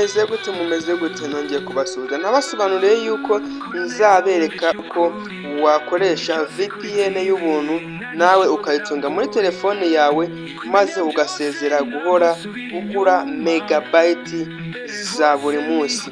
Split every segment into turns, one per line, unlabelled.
mumeze gute nongeye kubasuhuza nabasobanuriye yuko nzabereka ko wakoresha VPN y'ubuntu nawe ukayitunga muri telefone yawe maze ugasezera guhora ugura megabyte za buri munsi.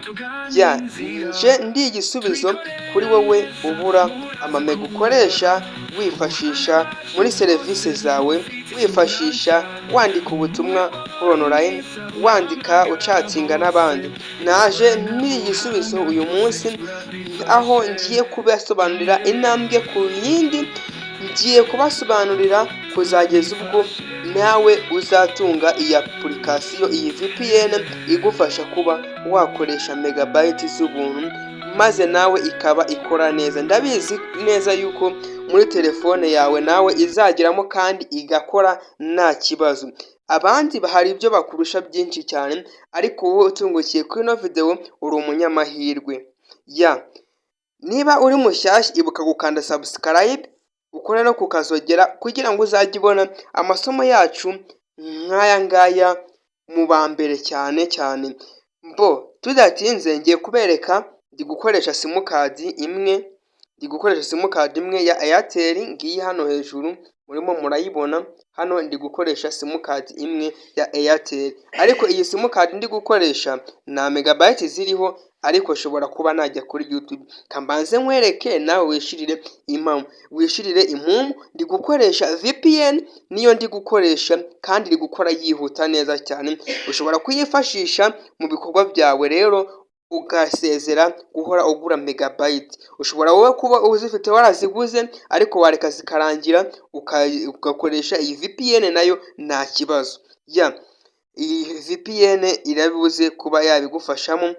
nje ndi igisubizo kuri wowe ubura amamega ukoresha wifashisha muri serivisi zawe, wifashisha wandika ubutumwa online, wandika ucatinga n'abandi. Naje ni igisubizo uyu munsi aho ngiye kubasobanurira intambwe ku yindi, ngiye kubasobanurira kuzageza ubwo nawe uzatunga iyi application, iyi VPN igufasha kuba wakoresha megabyte z'ubuntu maze nawe ikaba ikora neza. Ndabizi neza yuko muri telefone yawe nawe izageramo kandi igakora nta kibazo. Abandi bahari ibyo bakurusha byinshi cyane, ariko wowe utungukiye kuri ino video uri umunyamahirwe. Niba uri mushyashya ibuka gukanda subscribe, ukore no kukazogera kugira ngo uzajye ubona amasomo yacu nk'aya ngaya mu ba mbere cyane. Tudatinze ngiye kubereka ndi gukoresha simukadi imwe ya Airtel, ngiyi hano hejuru murimo murayibona. Hano ndi gukoresha simukadi imwe ya Airtel, ariko iyi simukadi ndi gukoresha nta megabyte ziriho, ariko ushobora kuba najya kuri YouTube kambanze nkwereke nawe wishirire impumu. Ndi gukoresha VPN niyo ndi gukoresha kandi iri gukora yihuta neza cyane. Ushobora kuyifashisha mu bikorwa byawe rero ugasezera guhora ugura megabyte. Ushobora wowe kuba uzifite waraziguze ariko wareka zikarangira ugakoresha iyi VPN nayo nta kibazo. Iyi VPN irabuze kuba yabigufashamo.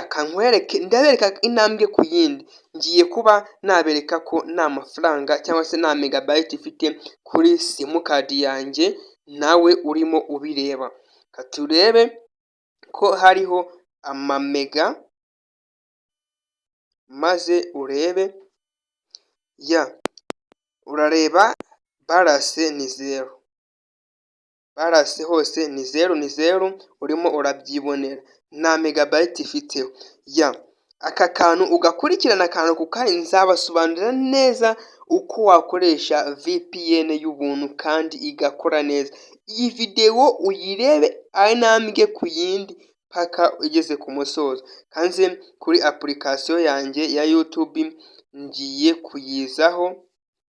Kankwereke ndabereka intambwe ku yindi. Ngiye kuba nabereka ko nta mafaranga cyangwa se nta megabyte ifite kuri simukadi yanjye, nawe urimo ubireba. Katurebe ko hariho amamega maze urebe. Urareba balance ni 0, balance hose ni 0 urimo urabyibonera, nta megabyte ifiteho. Aka kantu ugakurikirana akantu ku kandi nzabasobanurira neza uko wakoresha VPN y'ubuntu kandi igakora neza. Iyi video uyirebe intambwe ku yindi paka ugeze ku musozo. Kanze kuri application yanjye ya YouTube ngiye kuyizaho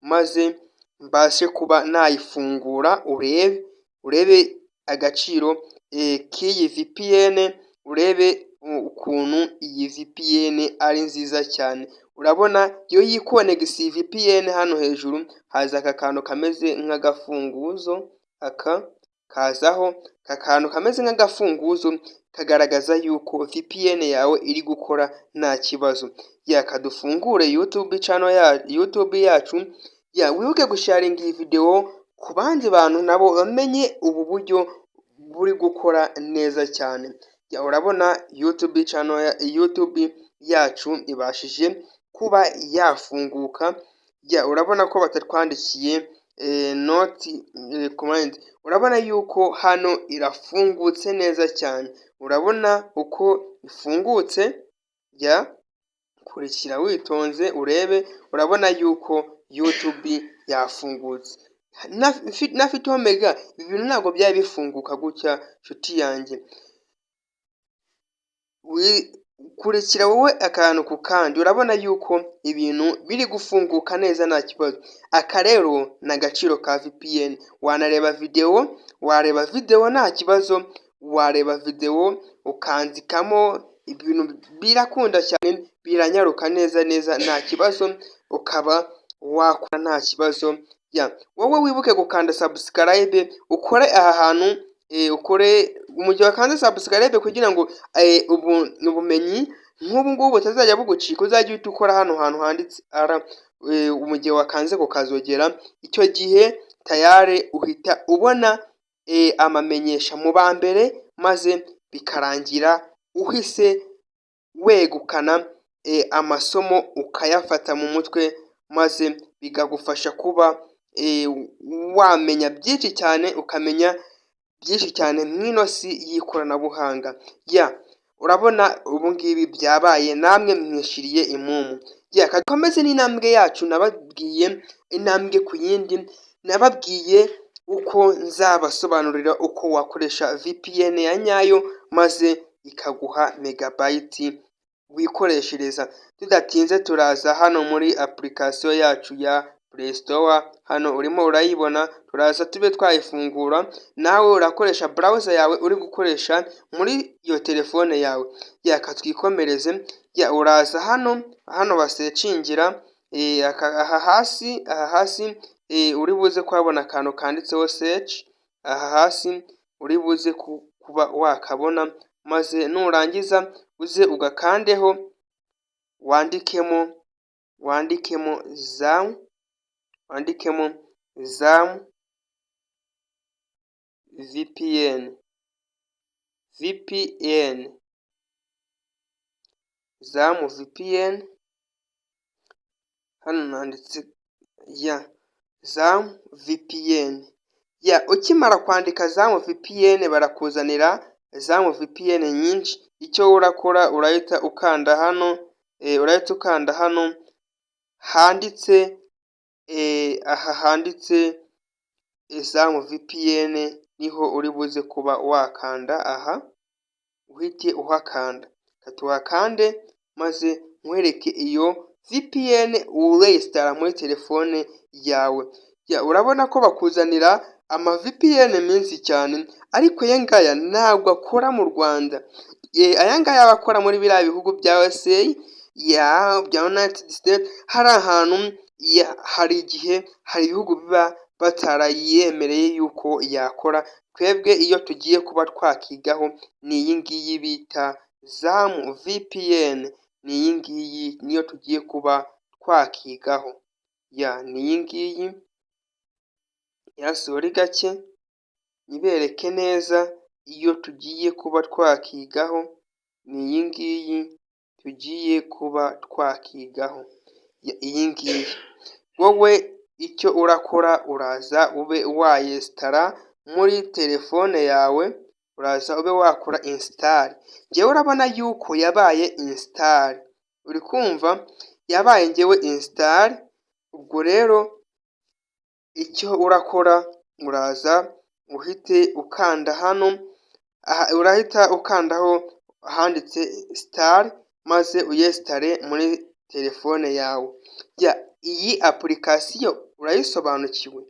maze mbashe kuba nayifungura urebe agaciro k'iyi VPN, urebe ukuntu iyi VPN ari nziza cyane. Urabona iyo yikonegisi VPN hano hejuru haza aka kantu kameze nk'agafunguzo, kazaho akantu kameze nk'agafunguzo kagaragaza yuko VPN yawe iri gukora nta kibazo. Kadufungure YouTube channel YouTube yacu. Wibuke gusharinga iyi video ku bandi bantu nabo bamenye ubu buryo buri gukora neza cyane. Urabona YouTube channel YouTube yacu ibashije kuba yafunguka. Urabona ko batatwandikiye not recommend. Urabona yuko hano irafungutse neza cyane. Urabona uko ifungutse. Kurikira witonze urebe. Urabona yuko YouTube yafungutse. Nafite omega ibintu ntabwo byari bifunguka gutya nshuti yanjye. Kurikira wowe akantu ku kandi urabona yuko ibintu biri gufunguka neza nta kibazo. Aka rero ni agaciro ka VPN. Wareba video nta kibazo, wareba video ukandikamo ibintu birakunda cyane, biranyaruka neza nta kibazo, ukaba wakora nta kibazo. Wowe wibuke gukanda subscribe, ukore aha hantu ukore umujyi wakanze subscribe kugira ngo ubumenyi nk'ubu ngubu butazajya bugucika. Uzajya uhita ukora hano hantu handitse umujyi wakanze kukazogera. Icyo gihe tayari uhita ubona amamenyesha mu ba mbere, maze bikarangira uhise wegukana amasomo ukayafata mu mutwe, maze bikagufasha kuba wamenya byinshi cyane, ukamenya byinshi cyane mw'ino si y'ikoranabuhanga. urabona ubu ngibi byabaye namwe mwishiriye imumu. Komeze n'intambwe yacu nababwiye intambwe ku yindi, nababwiye uko nzabasobanurira uko wakoresha VPN ya nyayo maze ikaguha megabayiti wikoreshereza. Tudatinze turaza hano muri application yacu ya Play Store, hano urimo urayibona, turaza tube twayifungura, nawe urakoresha browser yawe uri gukoresha muri iyo telefone yawe. Katwikomereze, uraza hano basecingira, aha hasi uri buze kuhabona akantu kanditseho search, aha hasi uri buze kuba wakabona, maze nurangiza uze ugakandeho wandikemo ZAM VPN, hano nanditse ZAM VPN. Ukimara kwandika ZAM VPN barakuzanira ZAM VPN nyinshi. Icyo urakora urahita ukanda hano, handitse aha handitse ZAM VPN, niho uri buze kuba wakanda aha, uhite uhakanda. Tuhakande maze nkwereke iyo VPN urayinstara muri telefone yawe. Urabona ko bakuzanira ama VPN menshi cyane, ariko aya ngaya ntabwo akora mu Rwanda. Aya ngaya aba akora muri biriya bihugu bya USA, bya United States. Hari ahantu hari igihe hari ibihugu biba batarayemereye yuko yakora. Twebwe iyo tugiye kuba twakigaho ni iyi ngiyi bita ZAM VPN, ni iyi ngiyi niyo tugiye kuba twakigaho. Ni iyi ngiyi, sorry gake nibereke neza iyo tugiye kuba twakigaho, ni iyi ngiyi tugiye kuba twakigaho, iyi ngiyi. Wowe icyo urakora uraza ube wayinstara muri telefone yawe, uraza ube wakora install. Njyewe urabona yuko yabaye install, uri kumva, yabaye njyewe install. Ubwo rero icyo urakora uraza uhite ukanda hano, urahita ukandaho handitse install maze uyinstare muri telefone yawe. Iyi application urayisobanukiwe?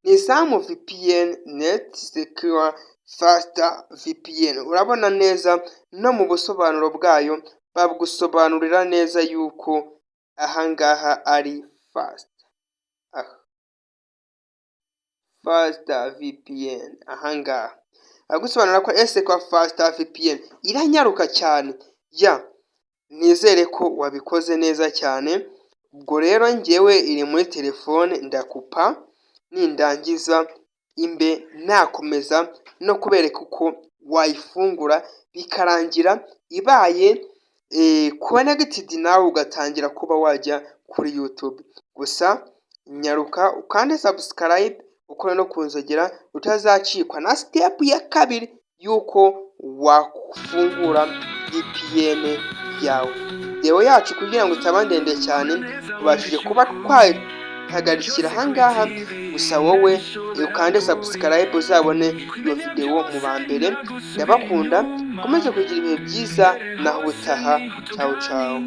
Ni ZAM VPN, Net Secure Faster VPN. Urabona neza no mu busobanuro bwayo bagusobanurira neza yuko ahangaha ari Faster VPN. Ahangaha agusobanura ko kwa Faster VPN iranyaruka cyane. Nizere ko wabikoze neza cyane. Ubwo rero njyewe iri muri telefone, ndakupa, nindangiza imbe nakomeza no kubereka uko wayifungura bikarangira ibaye connected, nawe ugatangira kuba wajya kuri YouTube. Gusa nyaruka ukande subscribe, ukore no kunzogera utazacikwa na step ya kabiri yuko wafungura VPN yawe. Video yacu kugira ngo itaba ndende cyane, tubashije kuba twahagarikira ahangaha. Gusa wowe ukande subscribe uzabone iyo video mu ba mbere. Ndabakunda, komeze kugira ibihe byiza, naho utaha. Ciao.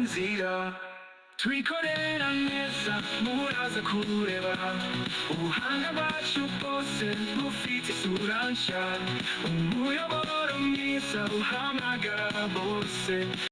Twikorera neza muraza kureba, ubuhanga bwacu bwose bufite isura nshya, umuyoboro mwiza uhamagara bose.